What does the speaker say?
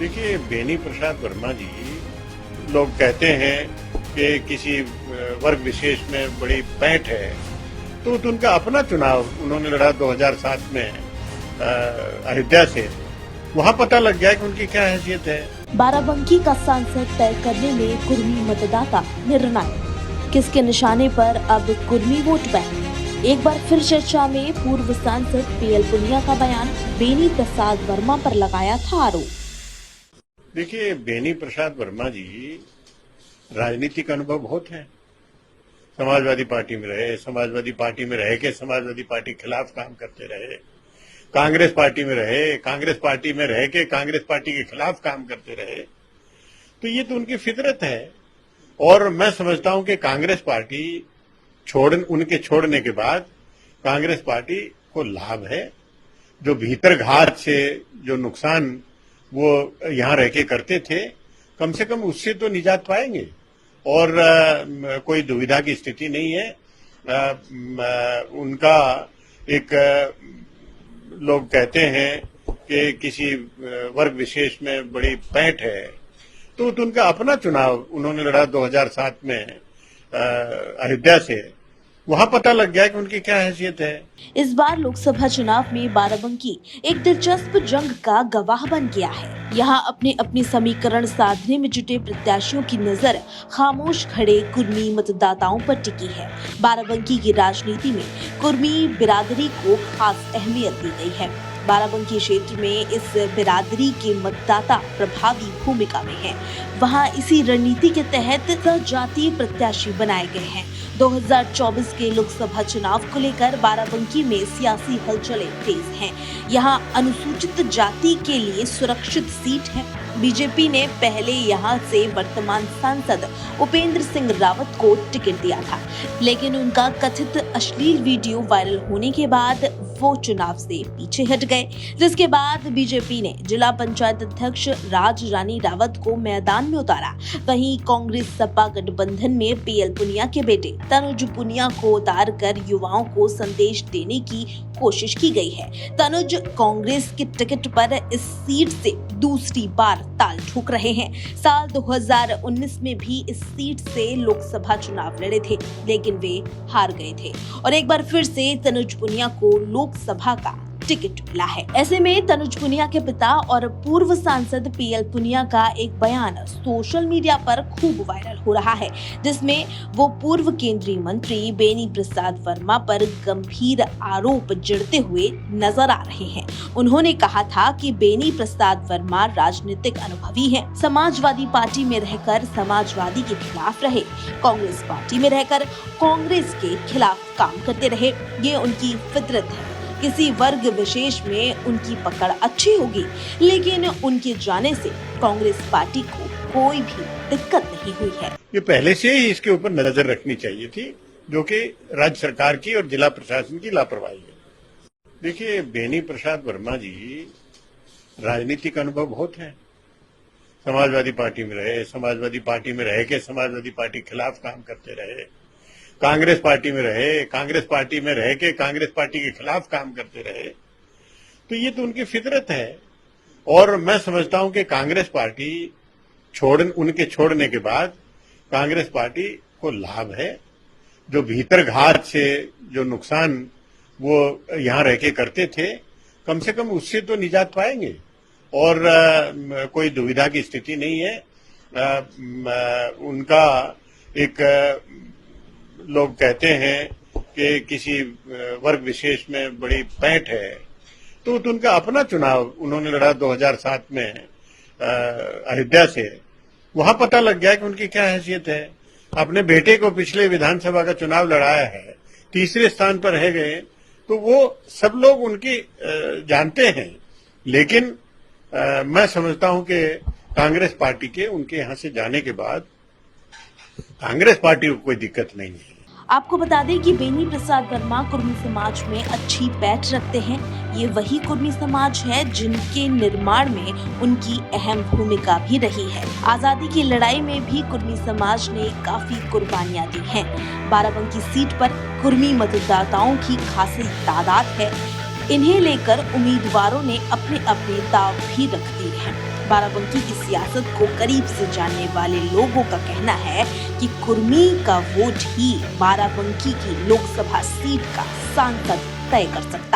देखिए, बेनी प्रसाद वर्मा जी, लोग कहते हैं कि किसी वर्ग विशेष में बड़ी पैठ है, तो उनका अपना चुनाव उन्होंने लड़ा 2007 में अयोध्या से। वहां पता लग गया कि उनकी क्या हैसियत है। बाराबंकी का सांसद तय करने में कुर्मी मतदाता निर्णायक, किसके निशाने पर अब कुर्मी वोट बैंक। एक बार फिर चर्चा में पूर्व सांसद पीएल पुनिया का बयान, बेनी प्रसाद वर्मा पर लगाया था आरोप। देखिए, बेनी प्रसाद वर्मा जी, राजनीतिक अनुभव बहुत है। समाजवादी पार्टी में रहे, समाजवादी पार्टी में रह के समाजवादी पार्टी के खिलाफ काम करते रहे, कांग्रेस पार्टी में रहे, कांग्रेस पार्टी में रह के कांग्रेस पार्टी के खिलाफ काम करते रहे। तो ये तो उनकी फितरत है। और मैं समझता हूं कि कांग्रेस पार्टी उनके छोड़ने के बाद कांग्रेस पार्टी को लाभ है। जो भीतर घात से जो नुकसान वो यहां रह के करते थे, कम से कम उससे तो निजात पाएंगे। और कोई दुविधा की स्थिति नहीं है। उनका एक लोग कहते हैं कि किसी वर्ग विशेष में बड़ी पैठ है, तो उनका अपना चुनाव उन्होंने लड़ा 2007 में अयोध्या से। वहां पता लग गया कि उनकी क्या हैसियत है। इस बार लोकसभा चुनाव में बाराबंकी एक दिलचस्प जंग का गवाह बन गया है। यहाँ अपने समीकरण साधने में जुटे प्रत्याशियों की नजर खामोश खड़े कुर्मी मतदाताओं पर टिकी है। बाराबंकी की राजनीति में कुर्मी बिरादरी को खास अहमियत दी गई है। बाराबंकी क्षेत्र में इस बिरादरी के मतदाता प्रभावी भूमिका में हैं। वहां इसी रणनीति के तहत जातीय प्रत्याशी बनाए गए हैं। 2024 के लोकसभा चुनाव को लेकर बाराबंकी में सियासी हलचलें तेज हैं। यहां अनुसूचित जाति के लिए सुरक्षित सीट है। बीजेपी ने पहले यहां से वर्तमान सांसद उपेंद्र सिंह रावत को टिकट दिया था, लेकिन उनका कथित अश्लील वीडियो वायरल होने के बाद वो चुनाव से पीछे हट गए, जिसके बाद बीजेपी ने जिला पंचायत अध्यक्ष राज रानी रावत को मैदान में उतारा। वहीं कांग्रेस सपा गठबंधन में पीएल पुनिया के बेटे तनुज पुनिया को उतार कर युवाओं को संदेश देने की कोशिश की गई है। तनुज कांग्रेस के टिकट पर इस सीट से दूसरी बार ताल ठोक रहे हैं। साल 2019 में भी इस सीट से लोकसभा चुनाव लड़े थे, लेकिन वे हार गए थे और एक बार फिर से तनुज पुनिया को लोकसभा का टिकट मिला है। ऐसे में तनुज पुनिया के पिता और पूर्व सांसद पीएल पुनिया का एक बयान सोशल मीडिया पर खूब वायरल हो रहा है, जिसमें वो पूर्व केंद्रीय मंत्री बेनी प्रसाद वर्मा पर गंभीर आरोप जड़ते हुए नजर आ रहे हैं। उन्होंने कहा था कि बेनी प्रसाद वर्मा राजनीतिक अनुभवी हैं। समाजवादी पार्टी में रहकर समाजवादी के खिलाफ रहे, कांग्रेस पार्टी में रहकर कांग्रेस के खिलाफ काम करते रहे। ये उनकी फितरत है। किसी वर्ग विशेष में उनकी पकड़ अच्छी होगी, लेकिन उनके जाने से कांग्रेस पार्टी को कोई भी दिक्कत नहीं हुई है। ये पहले से ही इसके ऊपर नजर रखनी चाहिए थी, जो कि राज्य सरकार की और जिला प्रशासन की लापरवाही है। देखिए, बेनी प्रसाद वर्मा जी, राजनीतिक अनुभव बहुत है। समाजवादी पार्टी में रहे, समाजवादी पार्टी में रह के समाजवादी पार्टी के खिलाफ काम करते रहे, कांग्रेस पार्टी में रहे, कांग्रेस पार्टी में रह के कांग्रेस पार्टी के खिलाफ काम करते रहे। तो ये तो उनकी फितरत है। और मैं समझता हूं कि कांग्रेस पार्टी उनके छोड़ने के बाद कांग्रेस पार्टी को लाभ है। जो भीतर घात से जो नुकसान वो यहां रह के करते थे, कम से कम उससे तो निजात पाएंगे। और कोई दुविधा की स्थिति नहीं है। उनका एक लोग कहते हैं कि किसी वर्ग विशेष में बड़ी पैठ है, तो उनका अपना चुनाव उन्होंने लड़ा 2007 में अयोध्या से। वहां पता लग गया कि उनकी क्या हैसियत है। अपने बेटे को पिछले विधानसभा का चुनाव लड़ाया है, तीसरे स्थान पर रह गए, तो वो सब लोग उनकी जानते हैं। लेकिन मैं समझता हूं कि कांग्रेस पार्टी के उनके यहां से जाने के बाद कांग्रेस पार्टी को कोई दिक्कत नहीं है। आपको बता दें कि बेनी प्रसाद वर्मा कुर्मी समाज में अच्छी पैठ रखते हैं। ये वही कुर्मी समाज है जिनके निर्माण में उनकी अहम भूमिका भी रही है। आजादी की लड़ाई में भी कुर्मी समाज ने काफी कुर्बानियां दी हैं। बाराबंकी सीट पर कुर्मी मतदाताओं की खासी तादाद है। इन्हें लेकर उम्मीदवारों ने अपने दाव भी रख दिए हैं। बाराबंकी की सियासत को करीब से जानने वाले लोगों का कहना है कि कुर्मी का वोट ही बाराबंकी की लोकसभा सीट का सांसद तय कर सकता